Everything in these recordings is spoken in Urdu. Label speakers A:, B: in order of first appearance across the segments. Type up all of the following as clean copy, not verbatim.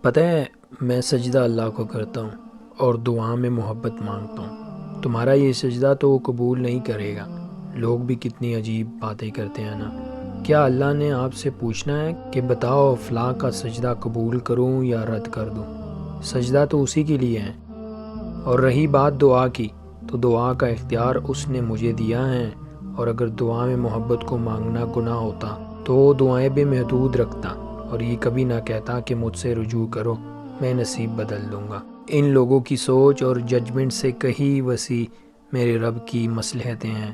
A: پتہ ہے میں سجدہ اللہ کو کرتا ہوں اور دعا میں محبت مانگتا ہوں۔ تمہارا یہ سجدہ تو وہ قبول نہیں کرے گا۔ لوگ بھی کتنی عجیب باتیں کرتے ہیں نا۔ کیا اللہ نے آپ سے پوچھنا ہے کہ بتاؤ فلاں کا سجدہ قبول کروں یا رد کر دوں؟ سجدہ تو اسی کے لیے ہے۔ اور رہی بات دعا کی، تو دعا کا اختیار اس نے مجھے دیا ہے، اور اگر دعا میں محبت کو مانگنا گناہ ہوتا تو وہ دعائیں بے محدود رکھتا اور یہ کبھی نہ کہتا کہ مجھ سے رجوع کرو، میں نصیب بدل دوں گا۔ ان لوگوں کی سوچ اور ججمنٹ سے کہیں وسیع میرے رب کی مصلحتیں ہیں۔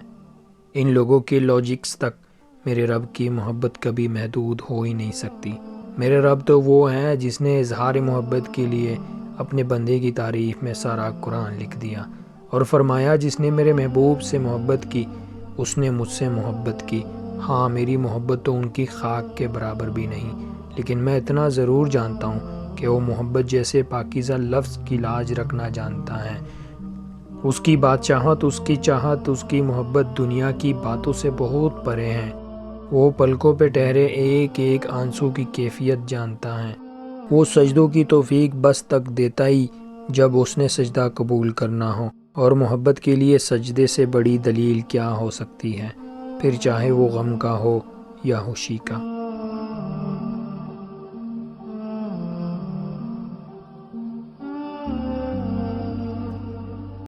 A: ان لوگوں کے لاجکس تک میرے رب کی محبت کبھی محدود ہو ہی نہیں سکتی۔ میرے رب تو وہ ہے جس نے اظہار محبت کے لیے اپنے بندے کی تعریف میں سارا قرآن لکھ دیا اور فرمایا جس نے میرے محبوب سے محبت کی اس نے مجھ سے محبت کی۔ ہاں میری محبت تو ان کی خاک کے برابر بھی نہیں، لیکن میں اتنا ضرور جانتا ہوں کہ وہ محبت جیسے پاکیزہ لفظ کی لاج رکھنا جانتا ہے۔ اس کی بادشاہت، اس کی چاہت، اس کی محبت دنیا کی باتوں سے بہت پرے ہیں۔ وہ پلکوں پہ ٹھہرے ایک ایک آنسو کی کیفیت جانتا ہے۔ وہ سجدوں کی توفیق بس تک دیتا ہی جب اس نے سجدہ قبول کرنا ہو، اور محبت کے لیے سجدے سے بڑی دلیل کیا ہو سکتی ہے، پھر چاہے وہ غم کا ہو یا خوشی کا۔